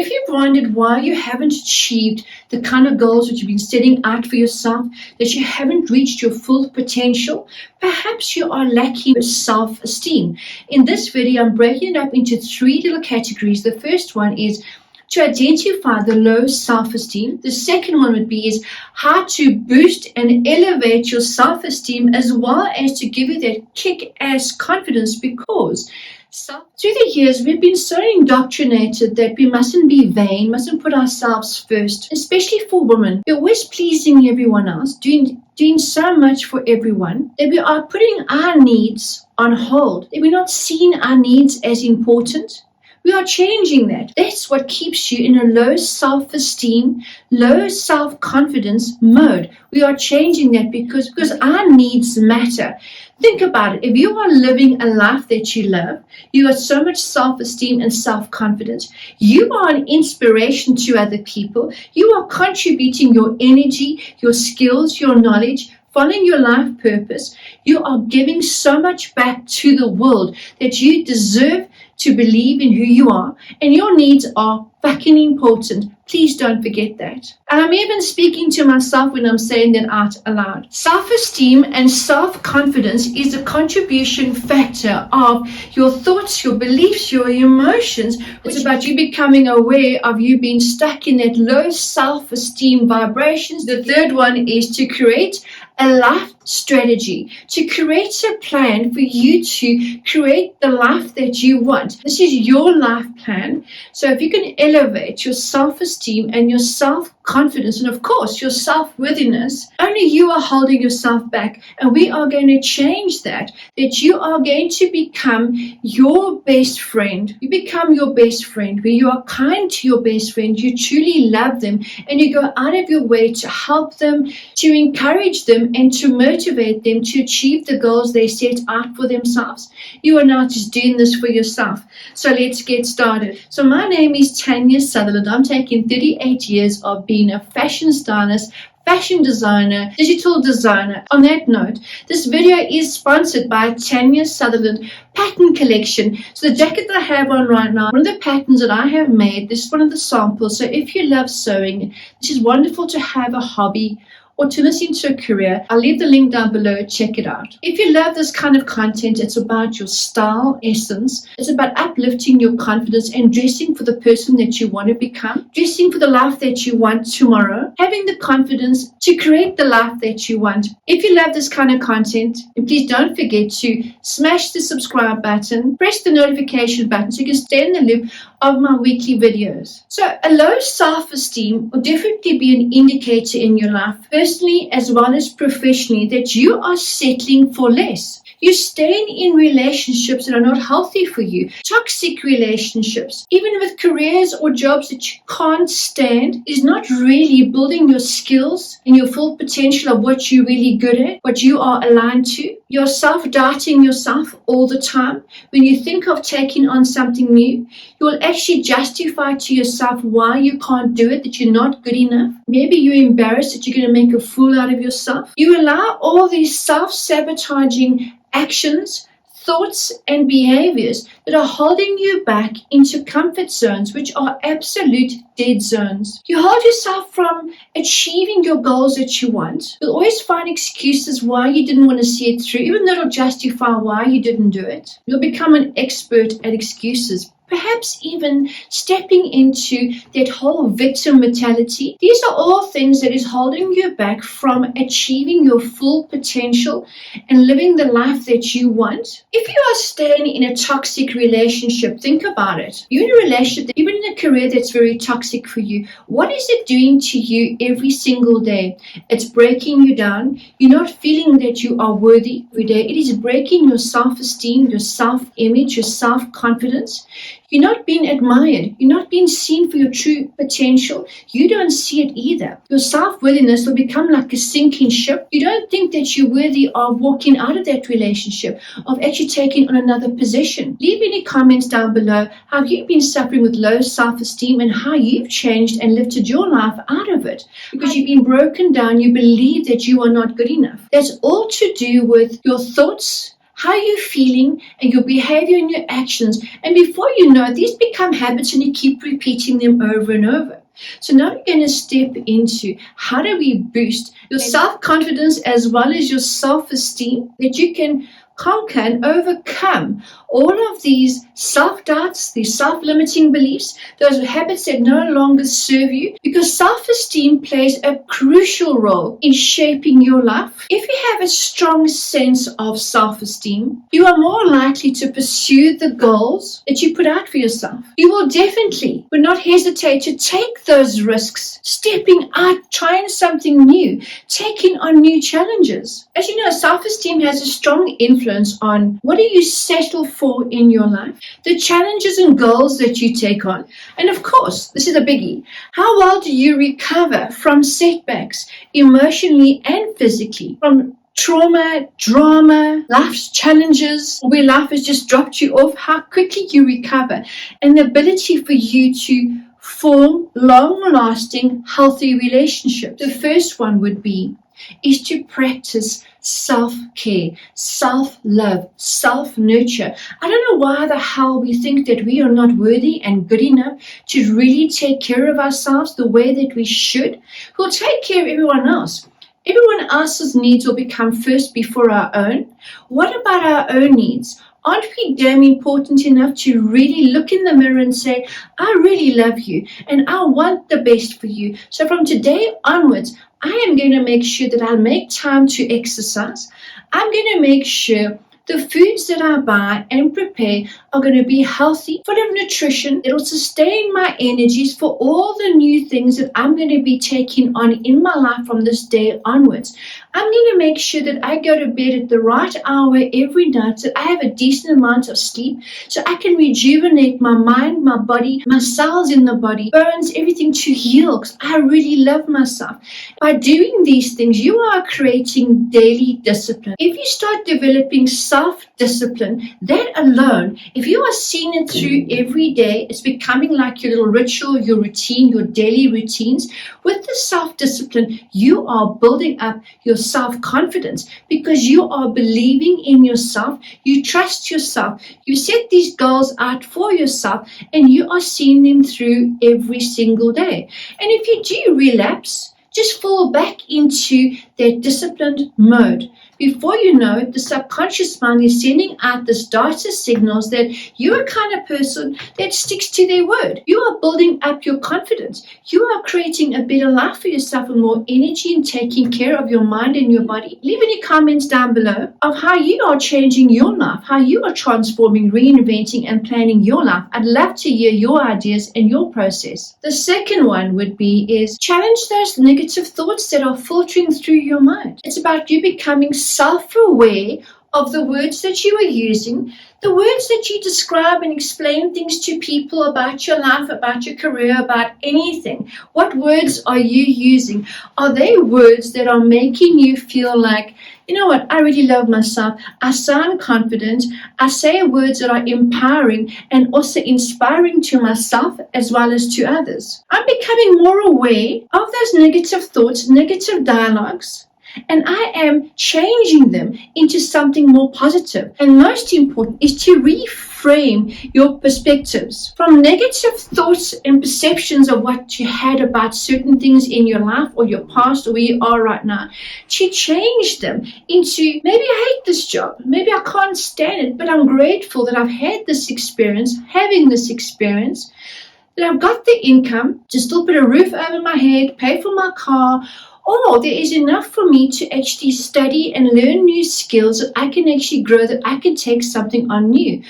If you've wondered why you haven't achieved the kind of goals that you've been setting out for yourself, that you haven't reached your full potential, perhaps you are lacking with self-esteem. In this video, I'm breaking it up into 3 little categories. The first one is to identify the low self-esteem. The second one would be is how to boost and elevate your self-esteem, as well as to give you that kick-ass confidence, because through the years, we've been so indoctrinated that we mustn't be vain, mustn't put ourselves first, especially for women. We're always pleasing everyone else, doing so much for everyone, that we are putting our needs on hold, that we're not seeing our needs as important. We are changing that. That's what keeps you in a low self-esteem, low self-confidence mode. We are changing that because our needs matter. Think about it. If you are living a life that you love, you got so much self-esteem and self-confidence. You are an inspiration to other people. You are contributing your energy, your skills, your knowledge, following your life purpose. You are giving so much back to the world that you deserve to believe in who you are, and your needs are fucking important. Please don't forget that. And I'm even speaking to myself when I'm saying that out aloud. Self-esteem and self-confidence is a contribution factor of your thoughts, your beliefs, your emotions. It's about you becoming aware of you being stuck in that low self-esteem vibrations. The third one is to create a life strategy, to create a plan for you to create the life that you want. This is your life plan. So if you can elevate your self-esteem and your self-confidence, and of course your self-worthiness, only you are holding yourself back. And we are going to change that you are going to become your best friend. You become your best friend, where you are kind to your best friend, you truly love them, and you go out of your way to help them, to encourage them, and to motivate them to achieve the goals they set out for themselves. You are not just doing this for yourself. So let's get started. So my name is Tania Sutherland. I'm taking 38 years of being a fashion stylist, fashion designer, digital designer. On that note, this video is sponsored by Tania Sutherland pattern collection. So the jacket that I have on right now, one of the patterns that I have made, this is one of the samples. So if you love sewing, this is wonderful to have a hobby or to listen to a career. I'll leave the link down below. Check it out. If you love this kind of content, it's about your style essence. It's about uplifting your confidence and dressing for the person that you want to become, dressing for the life that you want tomorrow, having the confidence to create the life that you want. If you love this kind of content, and please don't forget to smash the subscribe button, press the notification button so you can stay in the loop of my weekly videos. So a low self-esteem will definitely be an indicator in your life, personally as well as professionally, that you are settling for less. You're staying in relationships that are not healthy for you. Toxic relationships, even with careers or jobs that you can't stand, is not really building your skills and your full potential of what you're really good at, what you are aligned to. You're self-doubting yourself all the time. When you think of taking on something new, you will actually justify to yourself why you can't do it, that you're not good enough. Maybe you're embarrassed that you're going to make a fool out of yourself. You allow all these self-sabotaging actions, thoughts, and behaviors that are holding you back into comfort zones, which are absolute dead zones. You hold yourself from achieving your goals that you want. You'll always find excuses why you didn't want to see it through, even though it'll justify why you didn't do it. You'll become an expert at excuses, perhaps even stepping into that whole victim mentality. These are all things that is holding you back from achieving your full potential and living the life that you want. If you are staying in a toxic relationship, think about it. You're in a relationship, even in a career that's very toxic for you. What is it doing to you every single day? It's breaking you down. You're not feeling that you are worthy every day. It is breaking your self-esteem, your self-image, your self-confidence. You're not being admired. You're not being seen for your true potential. You don't see it either. Your self-worthiness will become like a sinking ship. You don't think that you're worthy of walking out of that relationship, of actually taking on another position. Leave any comments down below how you've been suffering with low self-esteem and how you've changed and lifted your life out of it. Because you've been broken down, you believe that you are not good enough. That's all to do with your thoughts, how you're feeling and your behavior and your actions. And before you know it, these become habits and you keep repeating them over and over. So now we're going to step into how do we boost your self-confidence as well as your self-esteem, that you can conquer and overcome all of these self-doubts, these self-limiting beliefs, those habits that no longer serve you, because self-esteem plays a crucial role in shaping your life. If you have a strong sense of self-esteem, you are more likely to pursue the goals that you put out for yourself. You will not hesitate to take those risks, stepping out, trying something new, taking on new challenges. As you know, self-esteem has a strong influence on what do you settle for in your life, the challenges and goals that you take on. And of course, this is a biggie. How well do you recover from setbacks emotionally and physically, from trauma, drama, life's challenges, where life has just dropped you off, how quickly you recover, and the ability for you to form long-lasting, healthy relationships. The first one is to practice self-care, self-love, self-nurture. I don't know why the hell we think that we are not worthy and good enough to really take care of ourselves the way that we should. We'll take care of everyone else. Everyone else's needs will become first before our own. What about our own needs? Aren't we damn important enough to really look in the mirror and say, I really love you and I want the best for you. So from today onwards, I am going to make sure that I make time to exercise. I'm going to make sure the foods that I buy and prepare are going to be healthy, full of nutrition. It'll sustain my energies for all the new things that I'm going to be taking on in my life from this day onwards. I'm going to make sure that I go to bed at the right hour every night, so I have a decent amount of sleep, so I can rejuvenate my mind, my body, my cells in the body, bones, everything to heal, because I really love myself. By doing these things, you are creating daily discipline. If you start developing self-discipline, that alone, if you are seeing it through every day, it's becoming like your little ritual, your routine, your daily routines. With the self-discipline, you are building up your self-confidence because you are believing in yourself, you trust yourself, you set these goals out for yourself, and you are seeing them through every single day. And if you do relapse, just fall back into that disciplined mode. Before you know it, the subconscious mind is sending out this data signals that you're a kind of person that sticks to their word. You are building up your confidence. You are creating a better life for yourself with more energy and taking care of your mind and your body. Leave any comments down below of how you are changing your life, how you are transforming, reinventing, and planning your life. I'd love to hear your ideas and your process. The second one is challenge those negative thoughts that are filtering through your mind. It's about you becoming self-aware of the words that you are using, the words that you describe and explain things to people about your life, about your career, about anything. What words are you using? Are they words that are making you feel like, you know what, I really love myself, I sound confident, I say words that are empowering and also inspiring to myself as well as to others? I'm becoming more aware of those negative thoughts, negative dialogues, and I am changing them into something more positive. And most important is to reframe your perspectives from negative thoughts and perceptions of what you had about certain things in your life or your past or where you are right now, to change them into, maybe I hate this job, maybe I can't stand it, but I'm grateful that I've had this experience, that I've got the income to still put a roof over my head, pay for my car, or there is enough for me to actually study and learn new skills that I can actually grow, that I can take something on new.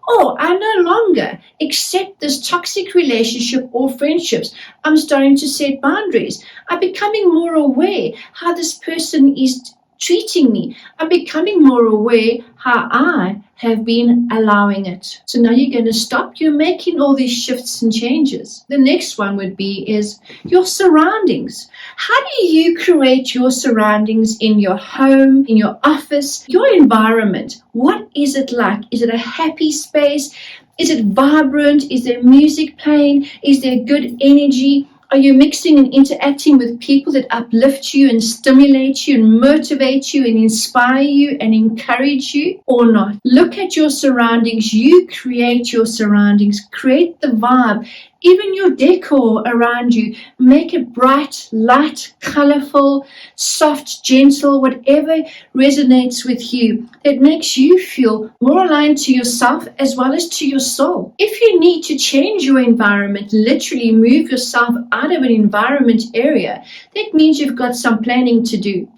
Or I no longer accept this toxic relationship or friendships. I'm starting to set boundaries. I'm becoming more aware how this person is treating me. I'm becoming more aware how I have been allowing it. So now you're going to stop. You're making all these shifts and changes. The next one is your surroundings. How do you create your surroundings in your home, in your office, your environment? What is it like? Is it a happy space? Is it vibrant? Is there music playing? Is there good energy? Are you mixing and interacting with people that uplift you and stimulate you and motivate you and inspire you and encourage you, or not? Look at your surroundings. You create your surroundings. Create the vibe. Even your decor around you, make it bright, light, colorful, soft, gentle, whatever resonates with you, that makes you feel more aligned to yourself as well as to your soul. If you need to change your environment, literally move yourself out of an environment area, that means you've got some planning to do.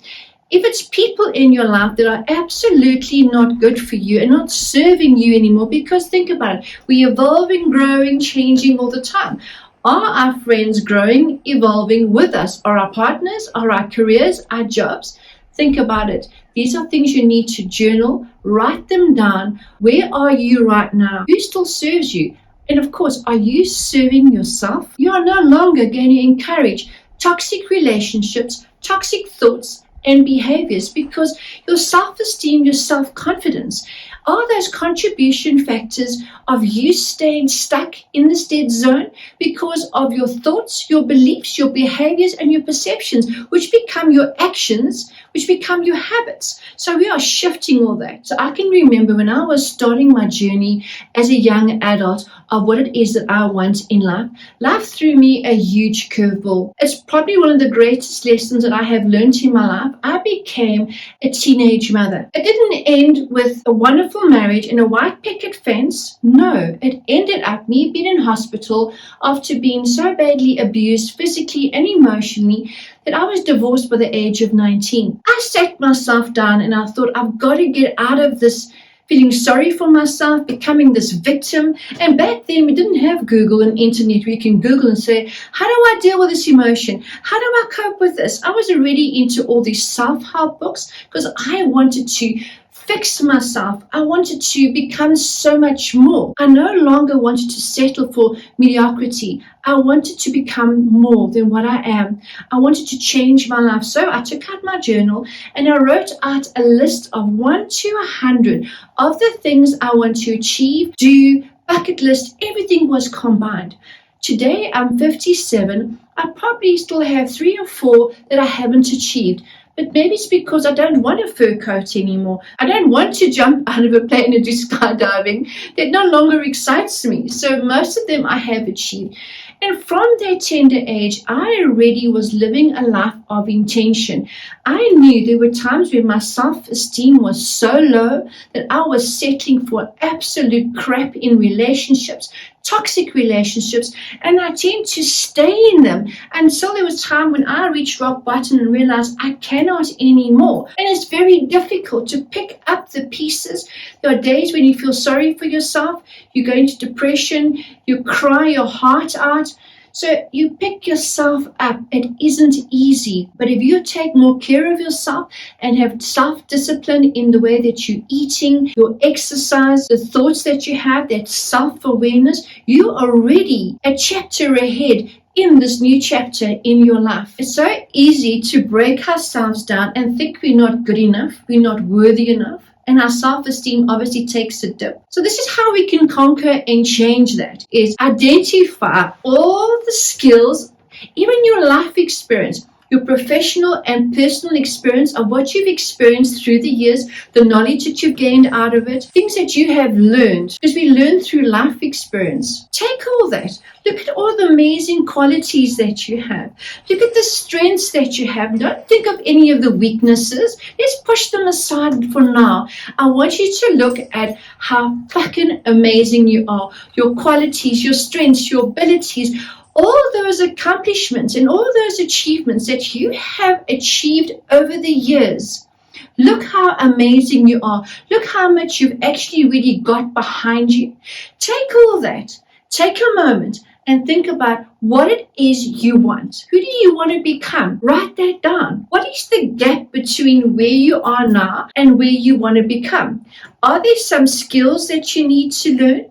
If it's people in your life that are absolutely not good for you and not serving you anymore, because think about it, we're evolving, growing, changing all the time. Are our friends growing, evolving with us? Are our partners? Are our careers? Our jobs? Think about it. These are things you need to journal, write them down. Where are you right now? Who still serves you? And of course, are you serving yourself? You are no longer going to encourage toxic relationships, toxic thoughts, and behaviors, because your self-esteem, your self-confidence are those contribution factors of you staying stuck in this dead zone because of your thoughts, your beliefs, your behaviors, and your perceptions, which become your actions, which become your habits. So we are shifting all that. So I can remember when I was starting my journey as a young adult of what it is that I want in life, life threw me a huge curveball. It's probably one of the greatest lessons that I have learned in my life. I became a teenage mother. It didn't end with a wonderful marriage and a white picket fence. No, it ended up me being in hospital after being so badly abused physically and emotionally that I was divorced by the age of 19. I sat myself down and I thought, I've got to get out of this feeling sorry for myself, becoming this victim. And back then we didn't have Google and internet where you can Google and say, how do I deal with this emotion? How do I cope with this? I was already into all these self-help books because I wanted to fix myself. I wanted to become so much more. I no longer wanted to settle for mediocrity. I wanted to become more than what I am. I wanted to change my life. So I took out my journal and I wrote out a list of 1 to 100 of the things I want to achieve, do, bucket list, everything was combined. Today I'm 57. I probably still have 3 or 4 that I haven't achieved. But maybe it's because I don't want a fur coat anymore. I don't want to jump out of a plane and do skydiving. That no longer excites me. So most of them I have achieved. And from that tender age, I already was living a life of intention. I knew there were times when my self-esteem was so low that I was settling for absolute crap in relationships, toxic relationships, and I tend to stay in them until there was time when I reached rock bottom and realized I cannot anymore. And it's very difficult to pick up the pieces. There are days when you feel sorry for yourself, you go into depression, you cry your heart out. So you pick yourself up. It isn't easy, but if you take more care of yourself and have self-discipline in the way that you're eating, your exercise, the thoughts that you have, that self-awareness, you're already a chapter ahead in this new chapter in your life. It's so easy to break ourselves down and think we're not good enough, we're not worthy enough. And our self-esteem obviously takes a dip. So this is how we can conquer and change that, is identify all the skills, even your life experience, your professional and personal experience of what you've experienced through the years, the knowledge that you've gained out of it, things that you have learned, because we learn through life experience. Take all that. Look at all the amazing qualities that you have. Look at the strengths that you have. Don't think of any of the weaknesses. Let's push them aside for now. I want you to look at how fucking amazing you are, your qualities, your strengths, your abilities, all those accomplishments and all those achievements that you have achieved over the years. Look how amazing you are. Look how much you've actually really got behind you. Take all that. Take a moment and think about what it is you want. Who do you want to become? Write that down. What is the gap between where you are now and where you want to become? Are there some skills that you need to learn?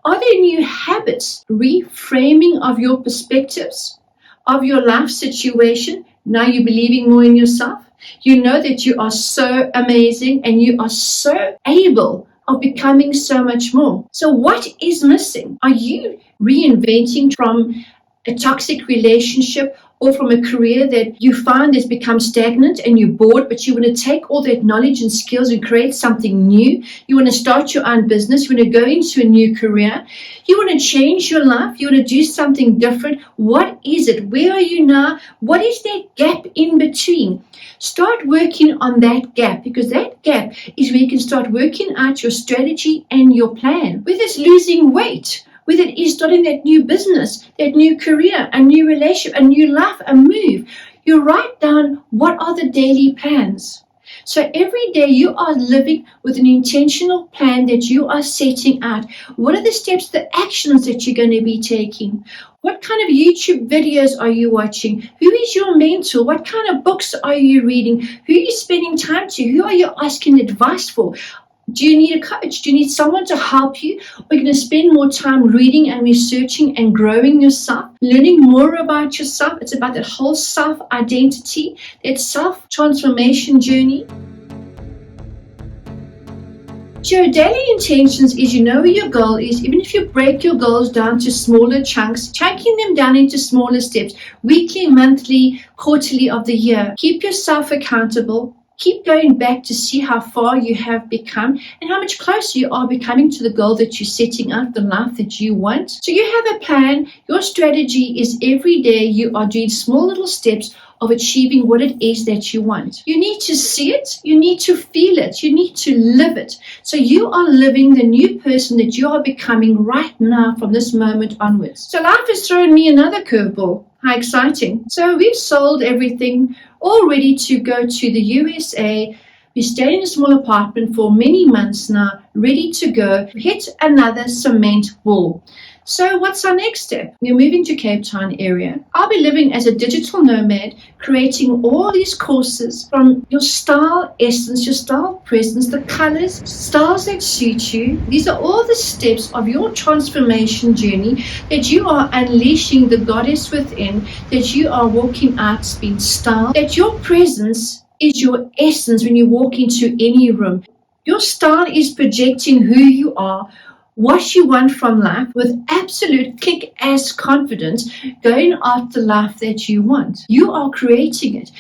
Are there new habits, reframing of your perspectives, of your life situation? Now you're believing more in yourself. You know that you are so amazing and you are so able of becoming so much more. So what is missing? Are you reinventing from a toxic relationship, or from a career that you find has become stagnant and you're bored, but you want to take all that knowledge and skills and create something new. You want to start your own business. You want to go into a new career. You want to change your life. You want to do something different. What is it? Where are you now? What is that gap in between? Start working on that gap, because that gap is where you can start working out your strategy and your plan. Whether it's losing weight, whether it is starting that new business, that new career, a new relationship, a new life, a move, you write down what are the daily plans. So every day you are living with an intentional plan that you are setting out. What are the steps, the actions that you're going to be taking? What kind of YouTube videos are you watching? Who is your mentor? What kind of books are you reading? Who are you spending time to? Who are you asking advice for? Do you need a coach? Do you need someone to help you? Or are you going to spend more time reading and researching and growing yourself, learning more about yourself? It's about that whole self-identity, that self-transformation journey. So your daily intentions is, you know where your goal is. Even if you break your goals down to smaller chunks, chunking them down into smaller steps, weekly, monthly, quarterly of the year. Keep yourself accountable. Keep going back to see how far you have become and how much closer you are becoming to the goal that you're setting out, the life that you want. So you have a plan. Your strategy is every day you are doing small little steps of achieving what it is that you want. You need to see it. You need to feel it. You need to live it. So you are living the new person that you are becoming right now from this moment onwards. So life has thrown me another curveball. How exciting. So we've sold everything, all ready to go to the USA. We stayed in a small apartment for many months now, ready to go, hit another cement wall. So what's our next step? We're moving to Cape Town area. I'll be living as a digital nomad, creating all these courses from your style essence, your style presence, the colors, styles that suit you. These are all the steps of your transformation journey that you are unleashing the goddess within, that you are walking out being style, that your presence is your essence when you walk into any room. Your style is projecting who you are, what you want from life, with absolute kick-ass confidence, going after the life that you want. You are creating it.